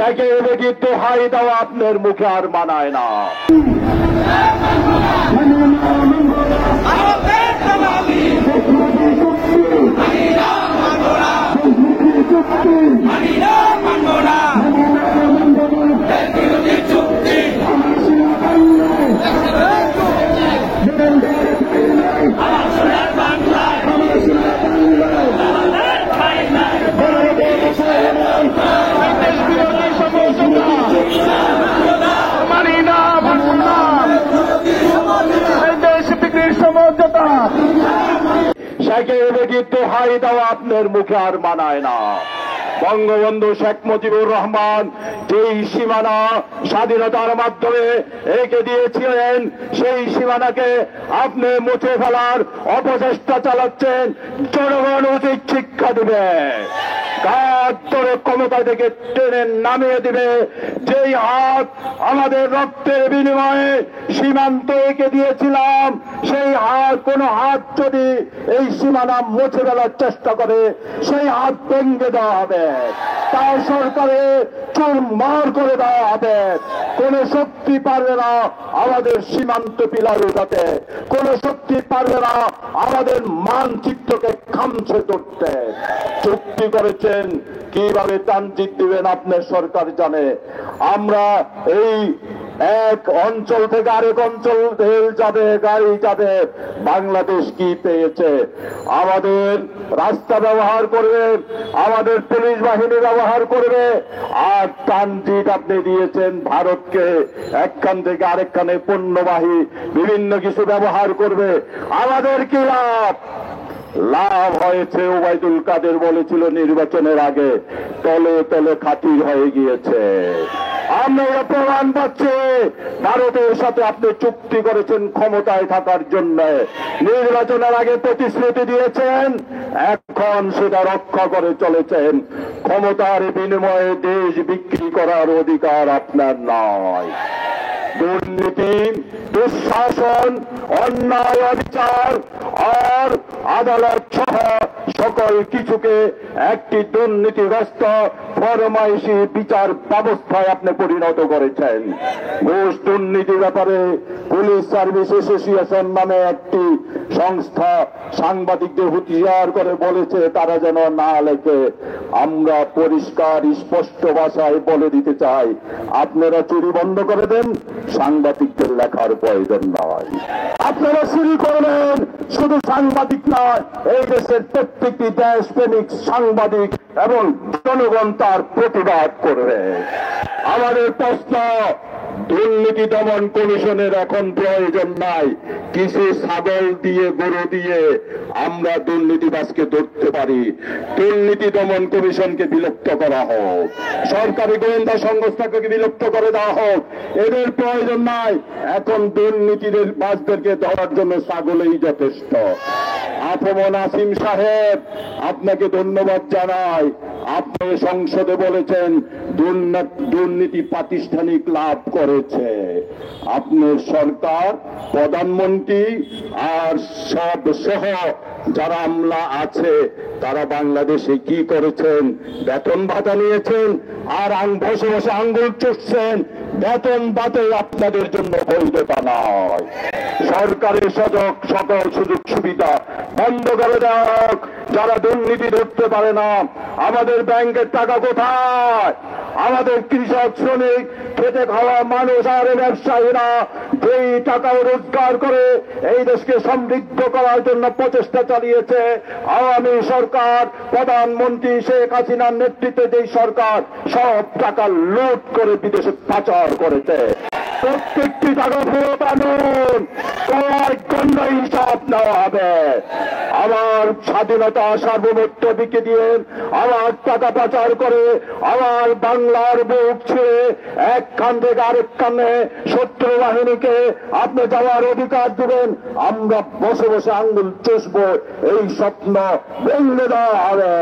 শেখের বেটির দোহাই দেওয়া আপনার মুখে আর মানায় না। শেখের বেটির দোহাই দেওয়া আপনার মুখে আর মানায় না। বঙ্গবন্ধু শেখ মুজিবুর রহমান যেই সীমানা স্বাধীনতার মাধ্যমে এঁকে দিয়েছিলেন, সেই সীমানাকে আপনি মুছে ফেলার অপচেষ্টা চালাচ্ছেন। জনগণ উচিত শিক্ষা দিবে, কাঁধ ধরে ক্ষমতা থেকে টেনে নামিয়ে দিবে। যেই হাত আমাদের রক্তের বিনিময়ে সীমান্ত এঁকে দিয়েছিলাম, সেই হাত কোন হাত যদি এই সীমানা মুছে ফেলার চেষ্টা করে, সেই হাত ভেঙে দেওয়া হবে, তার সরকারে চুরমার করে দেওয়া হবে। কোন শক্তি পারবে না আমাদের সীমান্ত পিলার উঠাতে, কোন শক্তি পারবে না আমাদের মানচিত্রকে খামছে ধরতে। চুক্তি করেছেন, কিভাবে ট্রানজিট দিবেন আপনার সরকার জানে। আমরা এই এক অঞ্চল থেকে আরেক অঞ্চল রেল যাবে, গাড়ি যাবে, বাংলাদেশ কি পেয়েছে? আমাদের রাস্তা ব্যবহার করবে, আমাদের পুলিশ বাহিনী ব্যবহার করবে, আর ট্রানজিট আপনি দিয়েছেন ভারতকে, একখান থেকে আরেকখানে পণ্যবাহী বিভিন্ন কিছু ব্যবহার করবে। আমাদের কি লাভ? লাভ হয়েছে, ওবায়দুল কাদের বলেছিল নির্বাচনের আগে, তলে তলে খাতির হয়ে গিয়েছে। আমরা প্রমাণ পাচ্ছি, ভারতের সাথে আপনি চুক্তি করেছেন ক্ষমতায় থাকার জন্য, নির্বাচনের আগে প্রতিশ্রুতি দিয়েছেন, এখন সেটা রক্ষা করে চলেছেন। ক্ষমতার বিনিময়ে দেশ বিক্রি করার অধিকার আপনার নয়। দুর্নীতি, দুঃশাসন, অন্যায়, অবিচার আর আদালত সহ সকল কিছুকে একটি দুর্নীতিগ্রস্ত ফরমাইশি বিচার ব্যবস্থায় আপনি পরিণত করেছেন। ঘুষ দুর্নীতির ব্যাপারে পুলিশ সার্ভিস অ্যাসোসিয়েশন নামে একটি সংস্থা সাংবাদিকদের হুঁশিয়ার করে বলেছে তারা যেন না লেখে। আমরা পরিষ্কার স্পষ্ট ভাষায় বলে দিতে চাই, আপনারা চুরি বন্ধ করে দেন, সাংবাদিকদের লেখার প্রয়োজন নয়। আপনারা চুরি করবেন, শুধু সাংবাদিক নয়, এই দেশের প্রত্যেকটি দেশপ্রেমিক সাংবাদিক এবং জনগণ তার প্রতিবাদ করবে। আমাদের প্রশ্ন, দুর্নীতি দমন কমিশনের এখন প্রয়োজন নাই। কিছু ছাগল দিয়ে, গরু দিয়ে আমরা দুর্নীতিবাজকে ধরতে পারি। দুর্নীতি দমন কমিশনকে বিলুপ্ত করা হোক, সরকারি গোয়েন্দা সংস্থাকে বিলুপ্ত করে দেওয়া হোক। এদের প্রয়োজন নাই। এখন দুর্নীতিদের বাজদেরকে ধরার জন্য ছাগলেই যথেষ্ট। আফম নাসিম সাহেব, আপনাকে ধন্যবাদ জানাই। আপনি সংসদে বলেছেন দুর্নীতি প্রাতিষ্ঠানিক লাভ করেছে। আপনার সরকার, প্রধানমন্ত্রী আর সব সহ যারা আমলা আছে, তারা বাংলাদেশে কি করেছেন? বেতন ভাতা নিয়েছেন আর বসে বসে আঙ্গুল চুষছেন। বেতন ভাতে আপনাদের জন্য বৈধতা নয়। সরকারের সকল সুযোগ সুবিধা বন্ধ করে দেওয়া হোক। যারা দুর্নীতি ধরতে পারে না, আমাদের ব্যাংকের টাকা কোথায়? আমাদের কৃষক, শ্রমিক, খেটে খাওয়া মানুষ আর ব্যবসায়ীরা যেই টাকা রোজগার করে এই দেশকে সমৃদ্ধ করার জন্য প্রচেষ্টা চালিয়েছে আওয়ামী সরকার, প্রধানমন্ত্রী শেখ হাসিনার নেতৃত্বে যেই সরকার, সব টাকা লুট করে বিদেশে পাচার করেছে। প্রত্যেকটি টাকা ফেরত আনুন, তোমার গণ্য হিসাব নেওয়া হবে। আমার স্বাধীনতা সার্বভৌমত্ব বিকে দিয়ে আমার টাকা পাচার করে আমার বাংলার বুক ছেড়ে একখান থেকে আরেক খানে শত্রু বাহিনীকে আপনি যাওয়ার অধিকার দেবেন। আমরা বসে বসে আঙ্গুল চষবো, এই স্বপ্ন ভেঙে দেওয়া হবে।